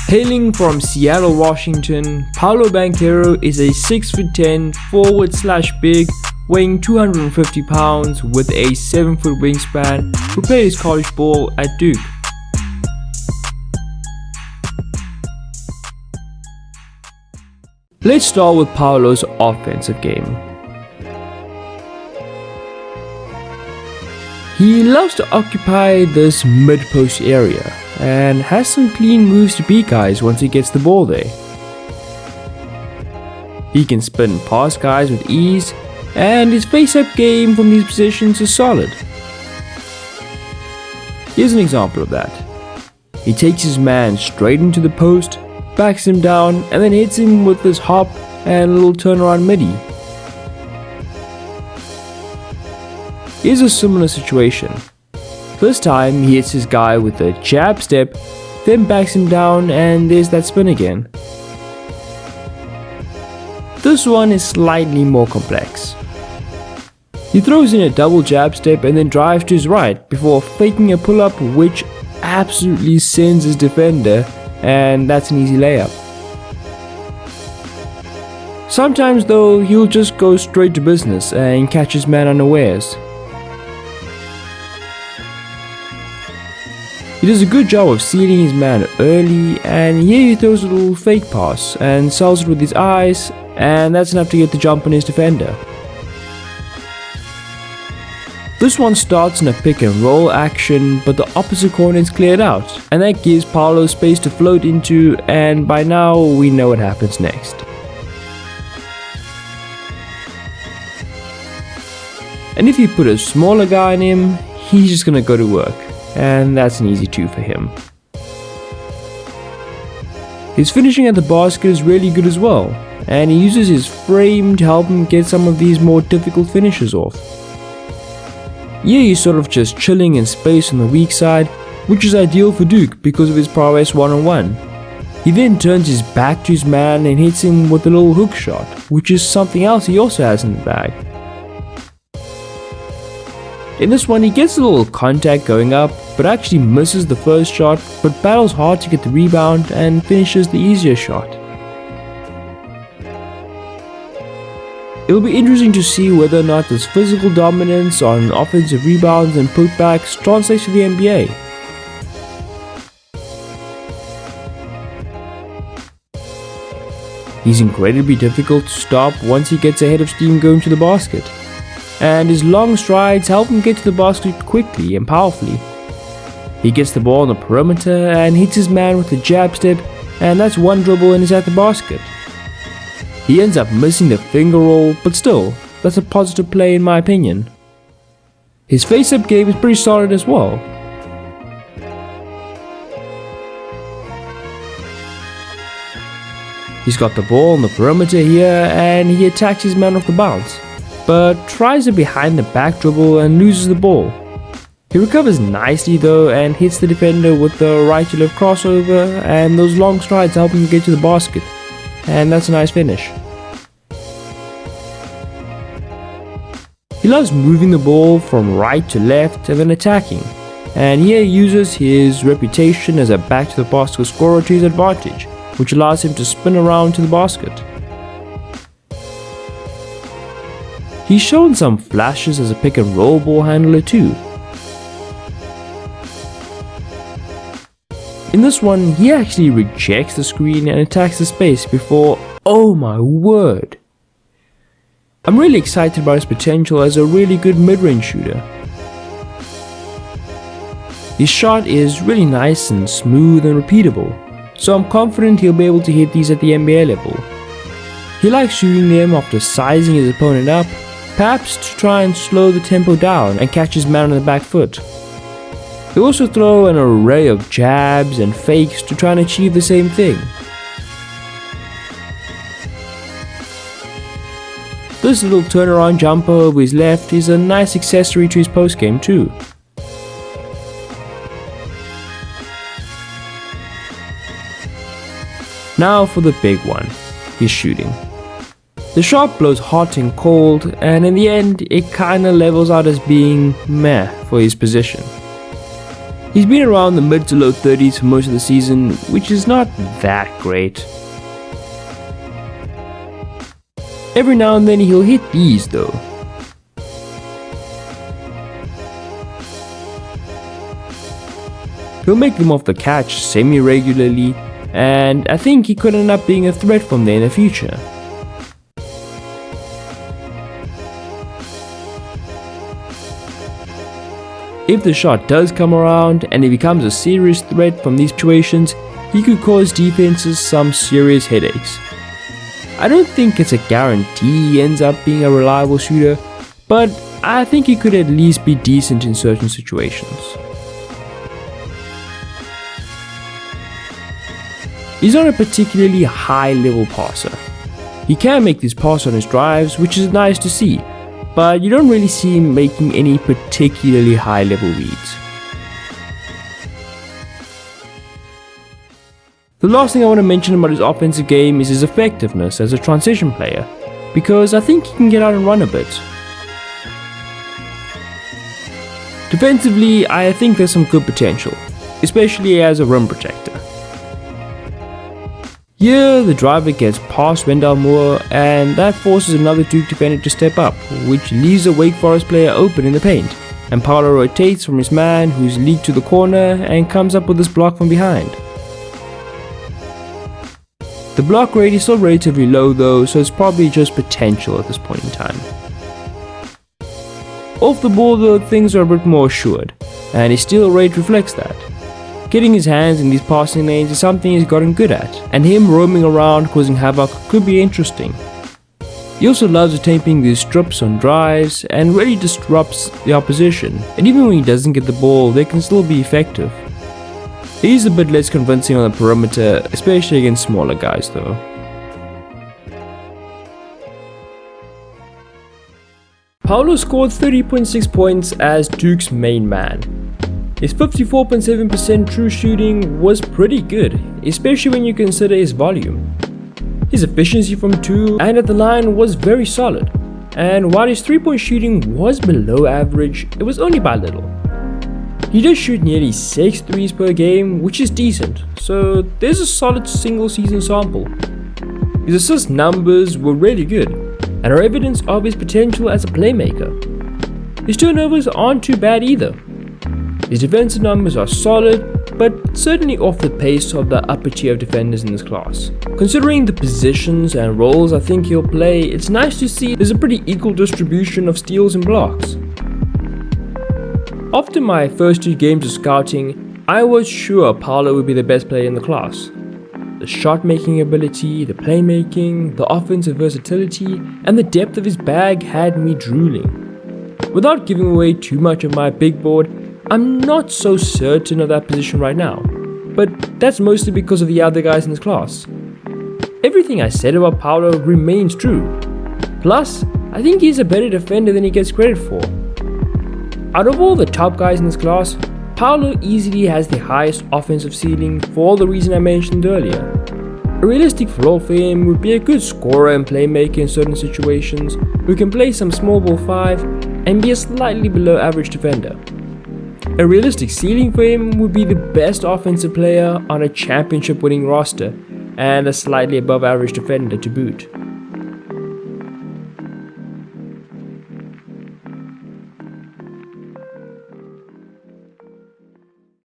Hailing from Seattle, Washington, Paolo Banchero is a 6'10" forward/big, weighing 250 pounds with a 7-foot wingspan who played his college ball at Duke. Let's start with Paolo's offensive game. He loves to occupy this mid-post area and has some clean moves to beat guys once he gets the ball there. He can spin past guys with ease, and his face-up game from these positions is solid. Here's an example of that. He takes his man straight into the post, backs him down, and then hits him with this hop and a little turnaround midi. Here's a similar situation. This time he hits his guy with a jab step, then backs him down, and there's that spin again. This one is slightly more complex. He throws in a double jab step and then drives to his right before faking a pull-up, which absolutely sends his defender, and that's an easy layup. Sometimes though, he'll just go straight to business and catch his man unawares. He does a good job of sealing his man early, and here he throws a little fake pass and sells it with his eyes, and that's enough to get the jump on his defender. This one starts in a pick and roll action, but the opposite corner is cleared out, and that gives Paolo space to float into, and by now we know what happens next. And if you put a smaller guy on him, he's just gonna go to work, and that's an easy 2 for him. His finishing at the basket is really good as well, and he uses his frame to help him get some of these more difficult finishes off. Yeah, he's sort of just chilling in space on the weak side, which is ideal for Duke because of his prowess one-on-one. He then turns his back to his man and hits him with a little hook shot, which is something else he also has in the bag. In this one, he gets a little contact going up, but actually misses the first shot, but battles hard to get the rebound and finishes the easier shot. It will be interesting to see whether or not this physical dominance on offensive rebounds and putbacks translates to the NBA. He's incredibly difficult to stop once he gets ahead of steam going to the basket, and his long strides help him get to the basket quickly and powerfully. He gets the ball on the perimeter and hits his man with a jab step, and that's one dribble and he's at the basket. He ends up missing the finger roll, but still, that's a positive play in my opinion. His face-up game is pretty solid as well. He's got the ball on the perimeter here, and he attacks his man off the bounce, but tries a behind the back dribble and loses the ball. He recovers nicely though and hits the defender with the right to left crossover, and those long strides help him get to the basket, and that's a nice finish. He loves moving the ball from right to left and then attacking, and here he uses his reputation as a back to the basket scorer to his advantage, which allows him to spin around to the basket. He's shown some flashes as a pick and roll ball handler too. In this one, he actually rejects the screen and attacks the space before, oh my word. I'm really excited about his potential as a really good mid-range shooter. His shot is really nice and smooth and repeatable, so I'm confident he'll be able to hit these at the NBA level. He likes shooting them after sizing his opponent up, perhaps to try and slow the tempo down and catch his man on the back foot. He'll also throw an array of jabs and fakes to try and achieve the same thing. This little turnaround jumper over his left is a nice accessory to his postgame too. Now for the big one, his shooting. The shot blows hot and cold, and in the end it kinda levels out as being meh for his position. He's been around the mid to low 30s for most of the season, which is not that great. Every now and then he'll hit these though. He'll make them off the catch semi-regularly, and I think he could end up being a threat from there in the future. If the shot does come around and he becomes a serious threat from these situations, he could cause defenses some serious headaches. I don't think it's a guarantee he ends up being a reliable shooter, but I think he could at least be decent in certain situations. He's not a particularly high-level passer. He can make these passes on his drives, which is nice to see, but you don't really see him making any particularly high-level reads. The last thing I want to mention about his offensive game is his effectiveness as a transition player, because I think he can get out and run a bit. Defensively, I think there's some good potential, especially as a rim protector. Here, the driver gets past Wendell Moore, and that forces another Duke defender to step up, which leaves a Wake Forest player open in the paint, and Paolo rotates from his man, who's leaked to the corner, and comes up with this block from behind. The block rate is still relatively low though, so it's probably just potential at this point in time. Off the ball though, things are a bit more assured, and his steal rate reflects that. Getting his hands in these passing lanes is something he's gotten good at, and him roaming around causing havoc could be interesting. He also loves attempting these strips on drives and really disrupts the opposition, and even when he doesn't get the ball, they can still be effective. He's a bit less convincing on the perimeter, especially against smaller guys though. Paolo scored 30.6 points as Duke's main man. His 54.7% true shooting was pretty good, especially when you consider his volume. His efficiency from 2 and at the line was very solid, and while his 3-point shooting was below average, it was only by little. He does shoot nearly 6 threes per game, which is decent, so there's a solid single season sample. His assist numbers were really good, and are evidence of his potential as a playmaker. His turnovers aren't too bad either. His defensive numbers are solid, but certainly off the pace of the upper tier of defenders in this class. Considering the positions and roles I think he'll play, it's nice to see there's a pretty equal distribution of steals and blocks. After my first 2 games of scouting, I was sure Paolo would be the best player in the class. The shot-making ability, the playmaking, the offensive versatility, and the depth of his bag had me drooling. Without giving away too much of my big board, I'm not so certain of that position right now, but that's mostly because of the other guys in this class. Everything I said about Paolo remains true. Plus, I think he's a better defender than he gets credit for. Out of all the top guys in this class, Paolo easily has the highest offensive ceiling for all the reasons I mentioned earlier. A realistic floor for him would be a good scorer and playmaker in certain situations, who can play some small ball 5 and be a slightly below average defender. A realistic ceiling for him would be the best offensive player on a championship winning roster and a slightly above average defender to boot.